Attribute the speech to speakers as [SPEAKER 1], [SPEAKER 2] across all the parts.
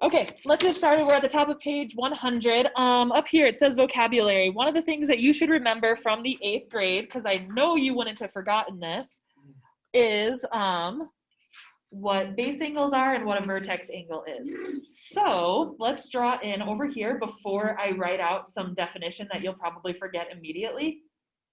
[SPEAKER 1] Okay, let's get started. We're at the top of page 100. Up here it says vocabulary. One of the things that you should remember from the 8th grade, because I know you wouldn't have forgotten this, is what base angles are and what a vertex angle is. So let's draw in over here before I write out some definition that you'll probably forget immediately.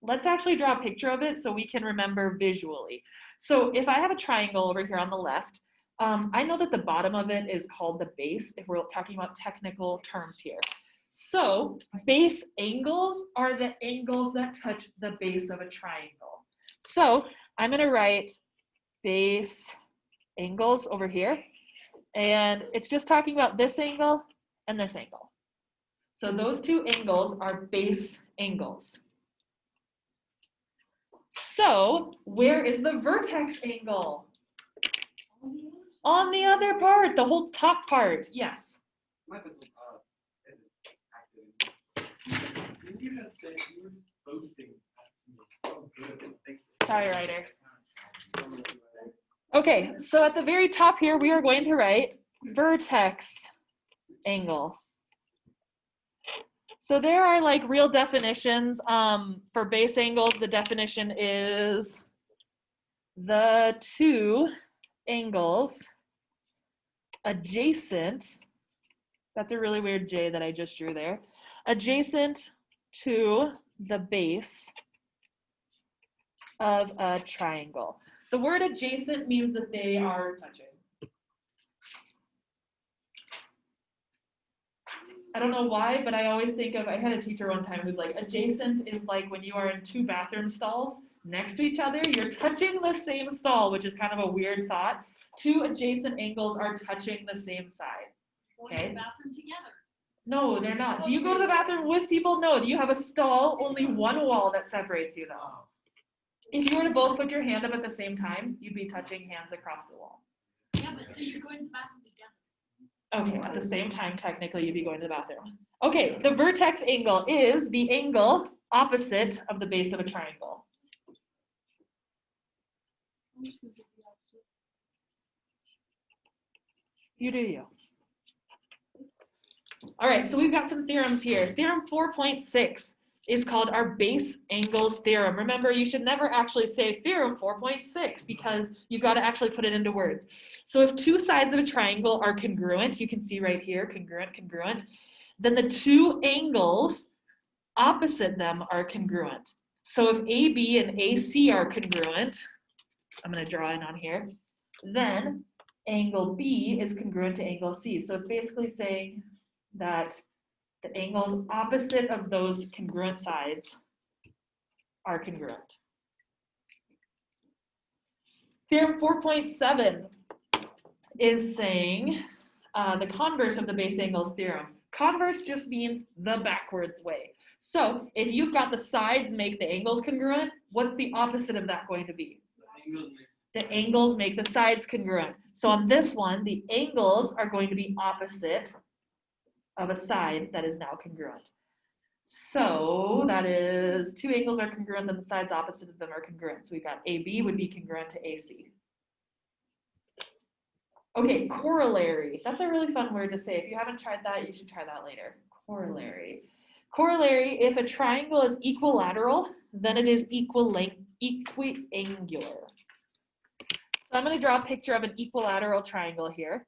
[SPEAKER 1] Let's actually draw a picture of it so we can remember visually. So if I have a triangle over here on the left, I know that the bottom of it is called the base if we're talking about technical terms here. So base angles are the angles that touch the base of a triangle. So I'm going to write base angles over here, and it's just talking about this angle and this angle. So those two angles are base angles. So where is the vertex angle? On the other part, the whole top part. Yes. Sorry, Ryder. Okay, so at the very top here, we are going to write vertex angle. So there are like real definitions. For base angles, the definition is the two angles adjacent, that's a really weird J that I just drew there, adjacent to the base of a triangle. The word adjacent means that they are touching. I don't know why, but I always think of, I had a teacher one time who's like, adjacent is like when you are in two bathroom stalls next to each other, you're touching the same stall, which is kind of a weird thought. Two adjacent angles are touching the same side. Okay.
[SPEAKER 2] Going to the bathroom together.
[SPEAKER 1] No, they're not. Do you go to the bathroom with people? No. Do you have a stall? Only one wall that separates you though. If you were to both put your hand up at the same time, you'd be touching hands across the wall.
[SPEAKER 2] Yeah, but so you're going to the bathroom together.
[SPEAKER 1] Okay, at the same time, technically, you'd be going to the bathroom. Okay, the vertex angle is the angle opposite of the base of a triangle. You do you. All right, so we've got some theorems here. Theorem 4.6 is called our base angles theorem. Remember, you should never actually say theorem 4.6 because you've got to actually put it into words. So if two sides of a triangle are congruent, you can see right here, congruent, then the two angles opposite them are congruent. So if AB and AC are congruent, I'm going to draw in on here, then angle B is congruent to angle C. So it's basically saying that the angles opposite of those congruent sides are congruent. Theorem 4.7 is saying the converse of the base angles theorem. Converse just means the backwards way. So if you've got the sides make the angles congruent, what's the opposite of that going to be? The angles make the sides congruent. So on this one, the angles are going to be opposite of a side that is now congruent. So that is two angles are congruent, then the sides opposite of them are congruent. So we've got AB would be congruent to AC. Okay, corollary. That's a really fun word to say. If you haven't tried that, you should try that later. Corollary. Corollary, if a triangle is equilateral, then it is equiangular. So I'm going to draw a picture of an equilateral triangle here.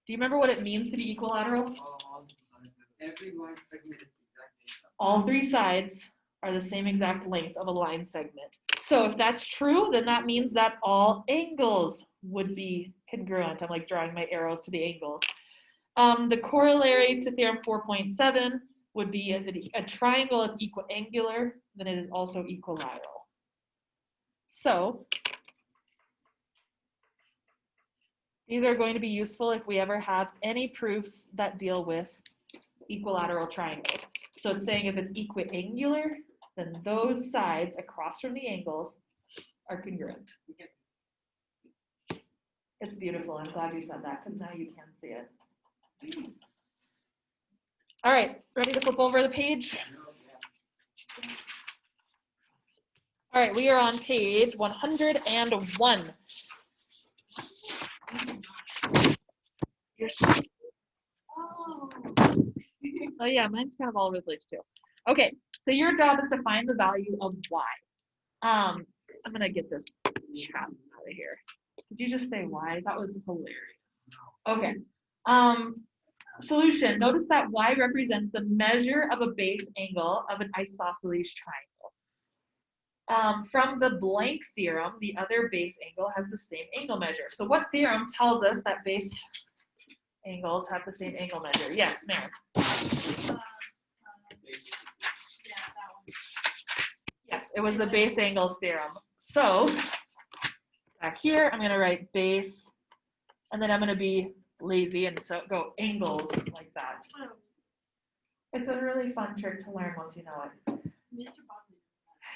[SPEAKER 1] Do you remember what it means to be equilateral?
[SPEAKER 3] Every line segment is the exact same.
[SPEAKER 1] All three sides are the same exact length of a line segment. So if that's true, then that means that all angles would be congruent. I'm like drawing my arrows to the angles. The corollary to theorem 4.7 would be if a triangle is equiangular, then it is also equilateral. So these are going to be useful if we ever have any proofs that deal with equilateral triangles. So it's saying if it's equiangular, then those sides across from the angles are congruent. It's beautiful. I'm glad you said that because now you can see it. All right, ready to flip over the page? All right, we are on page 101.
[SPEAKER 2] Oh.
[SPEAKER 1] Oh yeah, mine's kind of all over the place too. Okay, so your job is to find the value of y. I'm gonna get this chat out of here. Did you just say y? That was hilarious. Okay. Solution. Notice that y represents the measure of a base angle of an isosceles triangle. From the blank theorem, the other base angle has the same angle measure. So what theorem tells us that base angles have the same angle measure? Yes, ma'am.
[SPEAKER 2] Yeah, that one.
[SPEAKER 1] Yes, it was the base angles theorem. So back here, I'm going to write base, and then I'm going to be lazy and so go angles like that.
[SPEAKER 2] Oh,
[SPEAKER 1] It's a really fun trick to learn once you know it.
[SPEAKER 2] Mr. Bobby.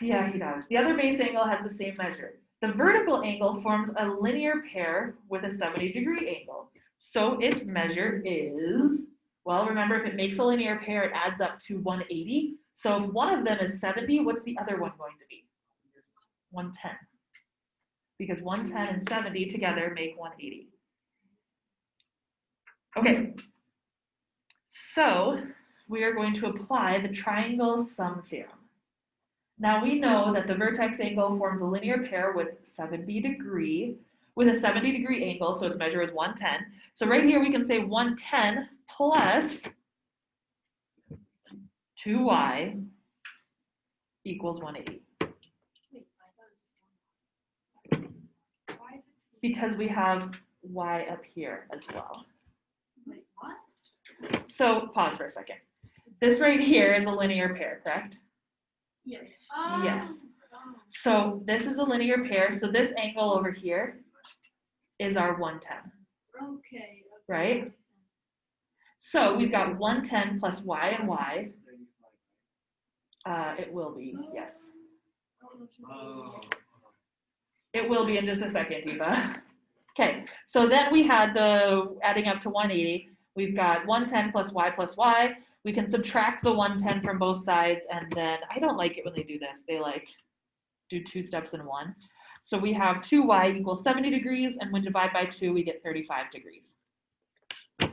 [SPEAKER 1] Yeah, he does. The other base angle has the same measure. The vertical angle forms a linear pair with a 70-degree angle. So its measure is, well, remember, if it makes a linear pair, it adds up to 180. So if one of them is 70, what's the other one going to be? 110. Because 110 and 70 together make 180. Okay. So we are going to apply the triangle sum theorem. Now we know that the vertex angle forms a linear pair with a 70-degree angle, so its measure is 110. So right here we can say 110 plus 2y equals 180.
[SPEAKER 2] Wait, I thought it was one. Why is it?
[SPEAKER 1] Because we have y up here as well.
[SPEAKER 2] Wait, what?
[SPEAKER 1] So pause for a second. This right here is a linear pair, correct?
[SPEAKER 2] Yes.
[SPEAKER 1] Yes.
[SPEAKER 2] Oh.
[SPEAKER 1] So this is a linear pair, so this angle over here is our 110,
[SPEAKER 2] Okay.
[SPEAKER 1] right?
[SPEAKER 2] That makes sense.
[SPEAKER 1] So we've got 110 plus y and y. It will be, yes.
[SPEAKER 3] Oh.
[SPEAKER 1] It will be in just a second, Eva. Okay, so then we had the adding up to 180. We've got 110 plus y. We can subtract the 110 from both sides, and then I don't like it when they do this. They like do two steps in one. So we have 2y equals 70 degrees, and when divided by 2, we get 35 degrees. All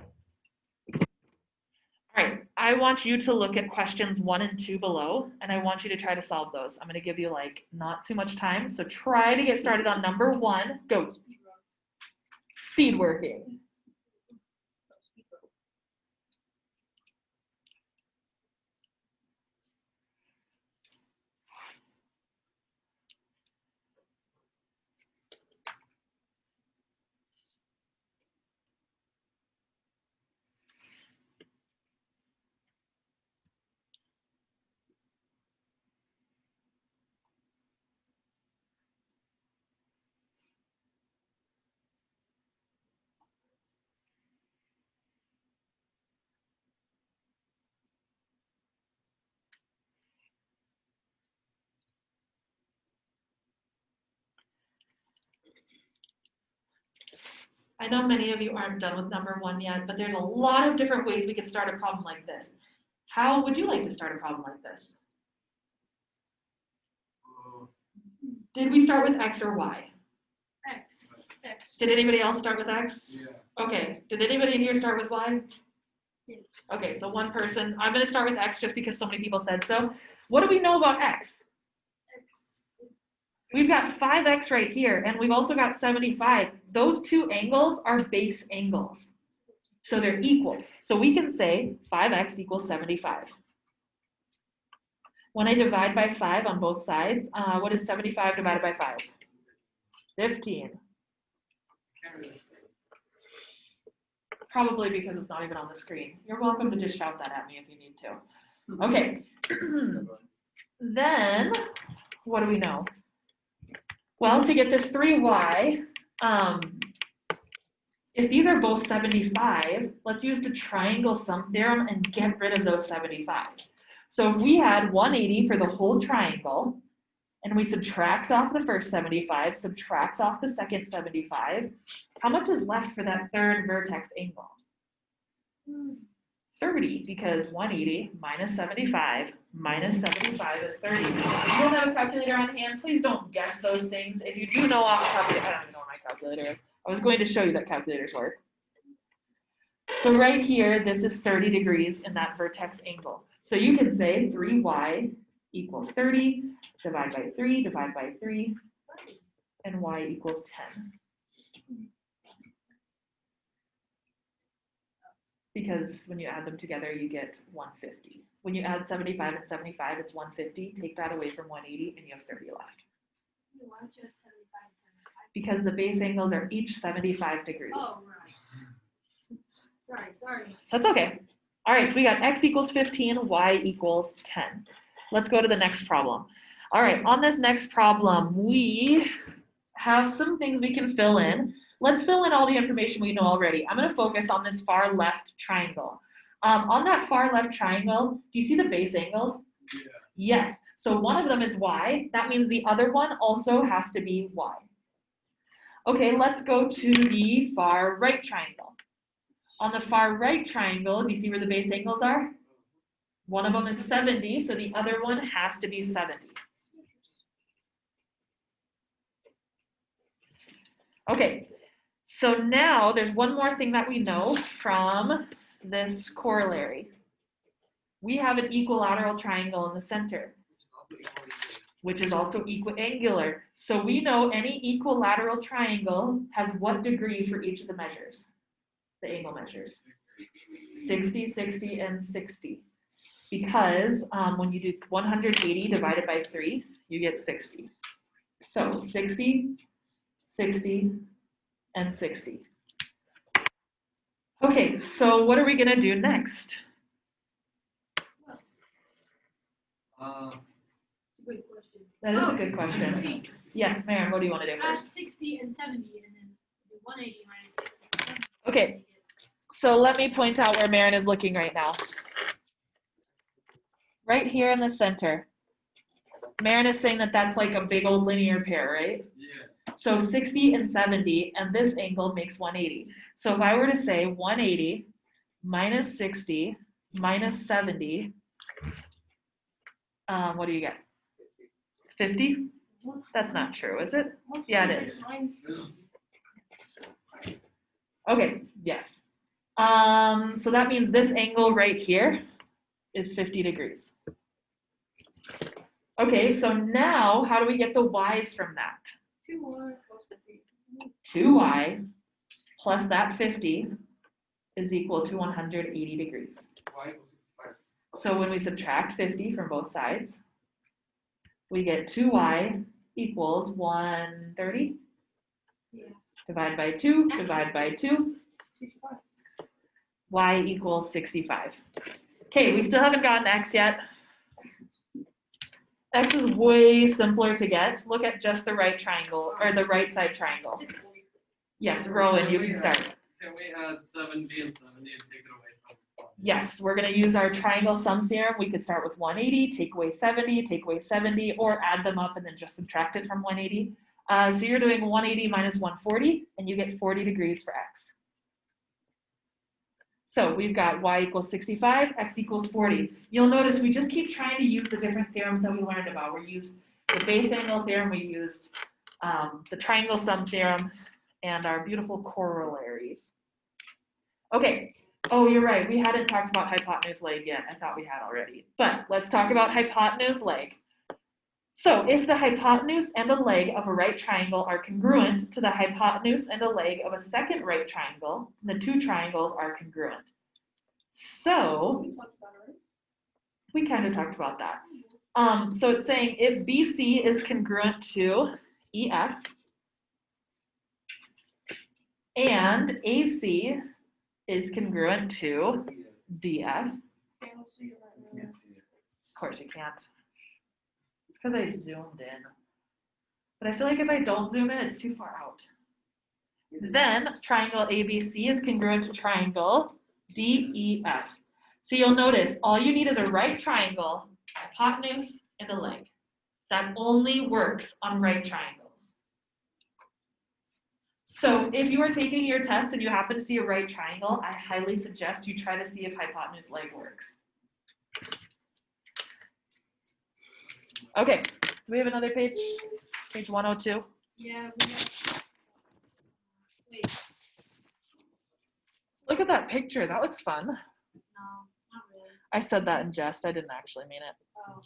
[SPEAKER 1] right, I want you to look at questions 1 and 2 below, and I want you to try to solve those. I'm going to give you like not too much time, so try to get started on number 1. Go. Speed working. I know many of you aren't done with number 1 yet, but there's a lot of different ways we could start a problem like this. How would you like to start a problem like this? Did we start with x or y?
[SPEAKER 2] X. X.
[SPEAKER 1] Did anybody else start with x?
[SPEAKER 3] Yeah.
[SPEAKER 1] Okay, did anybody in here start with y?
[SPEAKER 2] Yes.
[SPEAKER 1] Okay, so one person. I'm going to start with x just because so many people said so. What do we know about x?
[SPEAKER 2] X.
[SPEAKER 1] We've got 5x right here, and we've also got 75. Those two angles are base angles, so they're equal. So we can say 5x equals 75. When I divide by 5 on both sides, what is 75 divided by 5? 15. Probably because it's not even on the screen. You're welcome to just shout that at me if you need to. Okay. Then, what do we know? Well, to get this 3y, if these are both 75, let's use the triangle sum theorem and get rid of those 75s. So if we had 180 for the whole triangle, and we subtract off the first 75, subtract off the second 75, how much is left for that third vertex angle? 30, because 180 minus 75 is 30. If you don't have a calculator on hand, please don't guess those things. If you do know off the top of your head, I don't even know what my calculator is. I was going to show you that calculators work. So right here, this is 30 degrees in that vertex angle. So you can say 3y equals 30, divide by 3, divide by 3, and y equals 10. Because when you add them together, you get 150. When you add 75 and 75, it's 150. Take that away from 180, and you have 30 left.
[SPEAKER 2] Why don't you have 75 and 75?
[SPEAKER 1] Because the base angles are each 75 degrees.
[SPEAKER 2] Oh, right. Sorry.
[SPEAKER 1] That's okay. All right, so we got x equals 15, y equals 10. Let's go to the next problem. All right, on this next problem, we have some things we can fill in. Let's fill in all the information we know already. I'm going to focus on this far left triangle. On that far left triangle, do you see the base angles?
[SPEAKER 3] Yeah.
[SPEAKER 1] Yes. So one of them is y. That means the other one also has to be y. Okay, let's go to the far right triangle. On the far right triangle, do you see where the base angles are? One of them is 70, so the other one has to be 70. Okay, so now there's one more thing that we know from this corollary. We have an equilateral triangle in the center, which is also equiangular. So we know any equilateral triangle has what degree for each of the measures, the angle measures? 60, 60, and 60. Because when you do 180 divided by 3, you get 60. So 60, 60, and 60. Okay, so what are we gonna do next?
[SPEAKER 2] It's a good question.
[SPEAKER 1] That is a good question.
[SPEAKER 2] See,
[SPEAKER 1] Yes, Maren, what do you wanna do
[SPEAKER 2] add
[SPEAKER 1] first?
[SPEAKER 2] 60 and 70, and then do 180 minus 60 and 70.
[SPEAKER 1] Okay, so let me point out where Maren is looking right now. Right here in the center. Maren is saying that that's like a big old linear pair, right?
[SPEAKER 3] Yeah.
[SPEAKER 1] So 60 and 70, and this angle makes 180. So if I were to say 180 minus 60 minus 70, what do you get? 50? That's not true, is it? Yeah, it is. Okay, yes. So that means this angle right here is 50 degrees. Okay, so now how do we get the y's from that?
[SPEAKER 2] 2y plus 50.
[SPEAKER 1] 2y plus that 50 is equal to 180 degrees.
[SPEAKER 3] Y equals 65.
[SPEAKER 1] So when we subtract 50 from both sides, we get 2y equals 130.
[SPEAKER 2] Yeah.
[SPEAKER 1] Divide by 2, divide by 2,
[SPEAKER 2] 65.
[SPEAKER 1] y equals 65. Okay, we still haven't gotten x yet. X is way simpler to get. Look at just the right triangle, or the right side triangle. Yes, Rowan, you can start.
[SPEAKER 3] Can we add 70 and 70 and take it away from this one?
[SPEAKER 1] Yes, we're going to use our triangle sum theorem. We could start with 180, take away 70, or add them up and then just subtract it from 180. So you're doing 180 minus 140, and you get 40 degrees for x. So we've got y equals 65, x equals 40. You'll notice we just keep trying to use the different theorems that we learned about. We used the base angle theorem, we used the triangle sum theorem, and our beautiful corollaries. Okay, oh, you're right. We hadn't talked about hypotenuse leg yet. I thought we had already. But let's talk about hypotenuse leg. So if the hypotenuse and the leg of a right triangle are congruent to the hypotenuse and the leg of a second right triangle, the two triangles are congruent. So we kind of talked about that. So it's saying if BC is congruent to EF and AC is congruent to DF. Of course you can't. It's because I zoomed in. But I feel like if I don't zoom in, it's too far out. Then triangle ABC is congruent to triangle DEF. So you'll notice all you need is a right triangle, hypotenuse, and a leg. That only works on right triangles. So if you are taking your test and you happen to see a right triangle, I highly suggest you try to see if hypotenuse leg works. Okay, do we have another page? Page 102?
[SPEAKER 2] Yeah, we have. Wait.
[SPEAKER 1] Look at that picture. That looks fun.
[SPEAKER 2] No, not really.
[SPEAKER 1] I said that in jest. I didn't actually mean it.
[SPEAKER 2] Oh.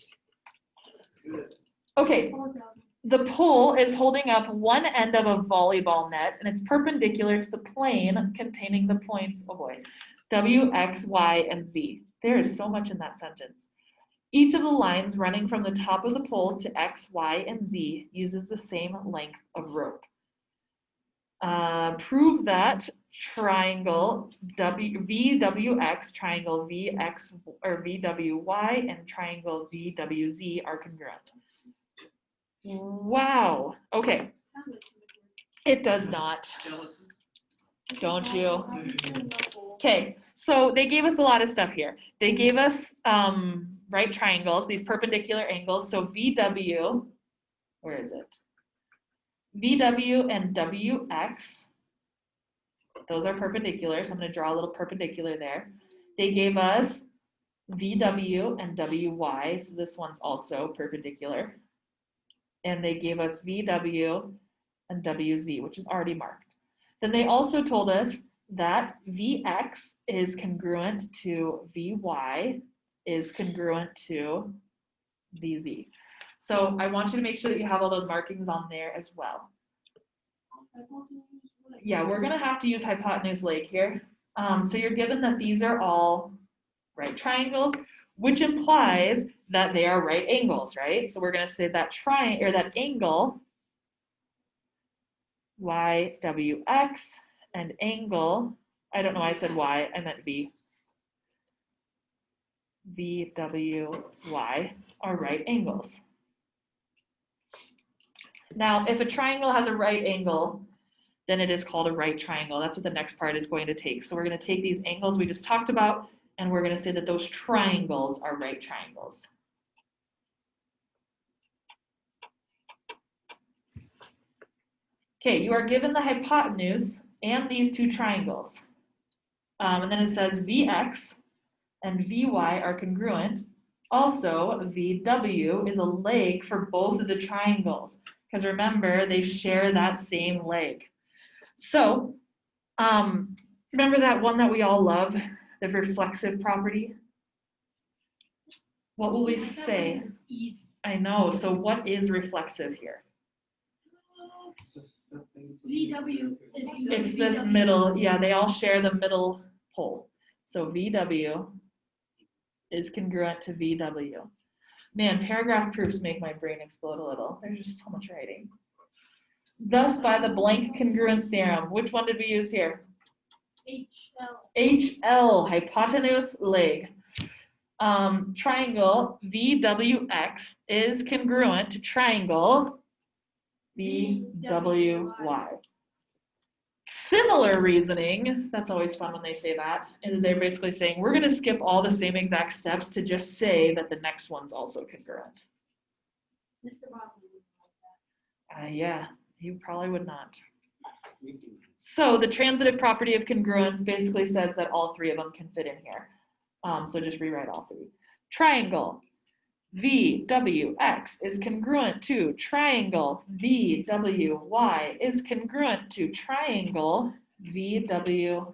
[SPEAKER 3] Good.
[SPEAKER 1] Okay,
[SPEAKER 2] 4,000.
[SPEAKER 1] the pole is holding up one end of a volleyball net and it's perpendicular to the plane containing the points, oh boy, W, X, Y, and Z. There is so much in that sentence. Each of the lines running from the top of the pole to X, Y, and Z uses the same length of rope. Prove that triangle VWX, triangle VX or VWY, and triangle VWZ are congruent. Wow. Okay.
[SPEAKER 2] Sounds like too much work.
[SPEAKER 1] It does not.
[SPEAKER 3] Jealousy.
[SPEAKER 1] Don't you?
[SPEAKER 2] Okay.
[SPEAKER 1] Okay. So they gave us a lot of stuff here. They gave us right triangles, these perpendicular angles. So VW, where is it? VW and WX, those are perpendicular. So I'm going to draw a little perpendicular there. They gave us VW and WY. So this one's also perpendicular. And they gave us VW and WZ, which is already marked. Then they also told us that VX is congruent to VY is congruent to VZ. So I want you to make sure that you have all those markings on there as well. Yeah, we're gonna have to use hypotenuse leg here. So you're given that these are all right triangles, which implies that they are right angles, right? So we're gonna say that triangle or that angle YWX and angle, I don't know why I said Y, I meant V. VWY are right angles. Now, if a triangle has a right angle, then it is called a right triangle. That's what the next part is going to take. So we're going to take these angles we just talked about, and we're going to say that those triangles are right triangles. Okay, you are given the hypotenuse and these two triangles. And then it says VX and VY are congruent. Also, VW is a leg for both of the triangles, because remember, they share that same leg. So, remember that one that we all love, the reflexive property? What will we say?
[SPEAKER 2] Easy.
[SPEAKER 1] I know, so what is reflexive here?
[SPEAKER 2] VW is
[SPEAKER 1] It's this middle, yeah, they all share the middle pole. So VW is congruent to VW. Man, paragraph proofs make my brain explode a little. There's just so much writing. Thus, by the blank congruence theorem, which one did we use here?
[SPEAKER 2] HL.
[SPEAKER 1] HL, hypotenuse leg. Triangle VWX is congruent to triangle VWY. Similar reasoning, that's always fun when they say that, and they're basically saying we're going to skip all the same exact steps to just say that the next one's also congruent.
[SPEAKER 2] Mr. Bob would like that.
[SPEAKER 1] Yeah, you probably would not. So the transitive property of congruence basically says that all three of them can fit in here. So just rewrite all three. Triangle VWX is congruent to triangle VWY is congruent to triangle VWZ.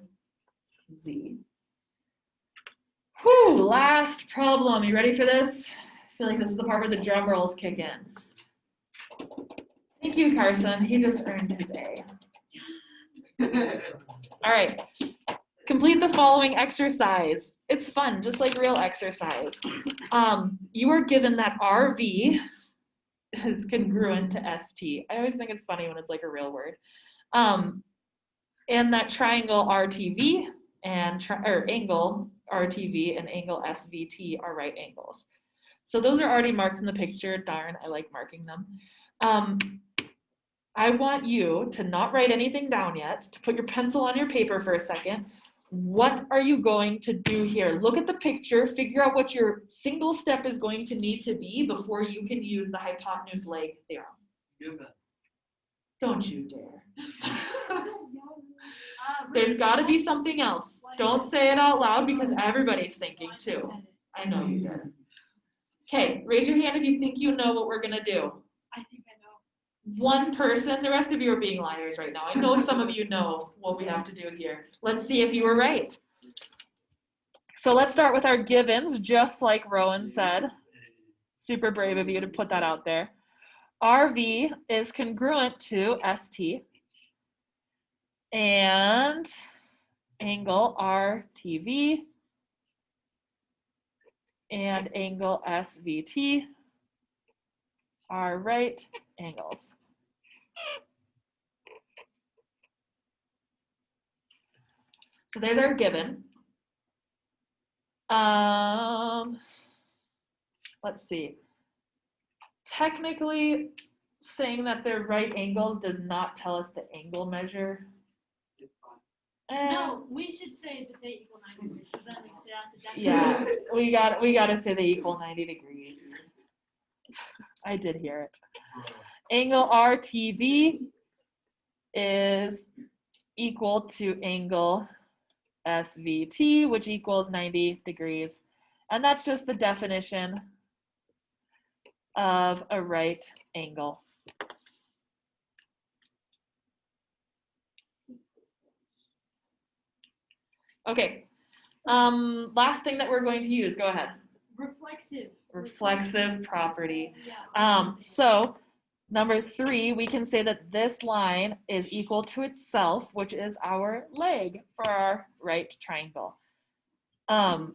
[SPEAKER 1] Whew, last problem. You ready for this? I feel like this is the part where the drum rolls kick in. Thank you, Carson. He just earned his A. All right. Complete the following exercise. It's fun, just like real exercise. You are given that RV is congruent to ST. I always think it's funny when it's like a real word. And that triangle RTV and angle RTV and angle SVT are right angles. So those are already marked in the picture. Darn, I like marking them. I want you to not write anything down yet, to put your pencil on your paper for a second. What are you going to do here? Look at the picture, figure out what your single step is going to need to be before you can use the hypotenuse leg theorem. Don't you dare. There's got to be something else. Don't say it out loud because everybody's thinking too. I know you did. Okay, raise your hand if you think you know what we're going to do.
[SPEAKER 2] I think I know.
[SPEAKER 1] one person, the rest of you are being liars right now. I know some of you know what we have to do here. Let's see if you were right. So let's start with our givens, just like Rowan said. Super brave of you to put that out there. RV is congruent to ST. And angle RTV and angle SVT are right angles. So there's our given. Let's see. Technically, saying that they're right angles does not tell us the angle measure.
[SPEAKER 2] No, we should say that they equal 90 degrees. So then we can say that's the
[SPEAKER 1] Yeah,
[SPEAKER 2] definition.
[SPEAKER 1] we gotta say they equal 90 degrees. I did hear it. Angle RTV is equal to angle SVT, which equals 90 degrees. And that's just the definition of a right angle. Okay, last thing that we're going to use, go ahead.
[SPEAKER 2] Reflexive.
[SPEAKER 1] Reflexive property.
[SPEAKER 2] Yeah.
[SPEAKER 1] So number 3, we can say that this line is equal to itself, which is our leg for our right triangle. So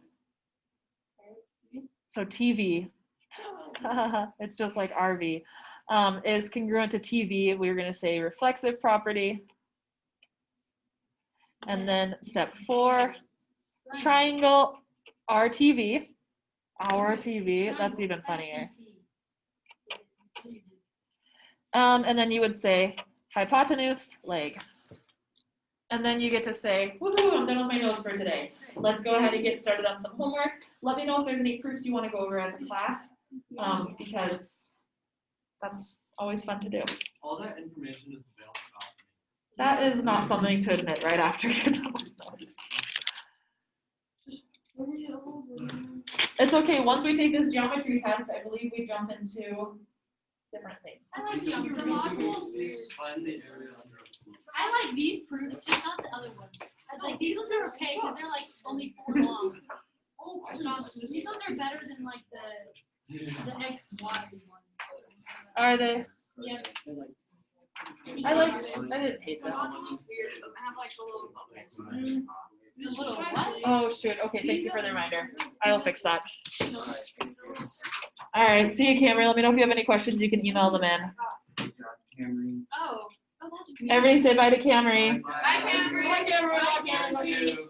[SPEAKER 1] TV, it's just like RV, is congruent to TV. We're going to say reflexive property. And then step 4, triangle RTV, our TV, that's even funnier. And then you would say hypotenuse, leg. And then you get to say, woohoo, I'm done with my notes for today. Let's go ahead and get started on some homework. Let me know if there's any proofs you want to go over as a class, because that's always fun to do.
[SPEAKER 3] All that information is available.
[SPEAKER 1] That is not something to admit right after you're done with notes. It's okay. Once we take this geometry test, I believe we jump into different things.
[SPEAKER 2] I like the modules.
[SPEAKER 3] Find the area under a slope.
[SPEAKER 2] I like these proofs, just not the other ones. Like these ones are okay because they're like only 4 long. Oh, these ones are better than like the X, Y ones.
[SPEAKER 1] Are they?
[SPEAKER 2] Yeah.
[SPEAKER 1] I didn't hate
[SPEAKER 2] The
[SPEAKER 1] them.
[SPEAKER 2] module is weird. It doesn't have like the little bubbles. The little what?
[SPEAKER 1] Oh shoot. Okay, thank you for the reminder. I will fix that. All right, see you, Cameron. Let me know if you have any questions. You can email them in.
[SPEAKER 3] Cameron.
[SPEAKER 2] Oh. Oh, that's
[SPEAKER 1] Everybody say bye to Camry.
[SPEAKER 2] Bye, Cameron. Bye, Cameron. Bye, Cameron.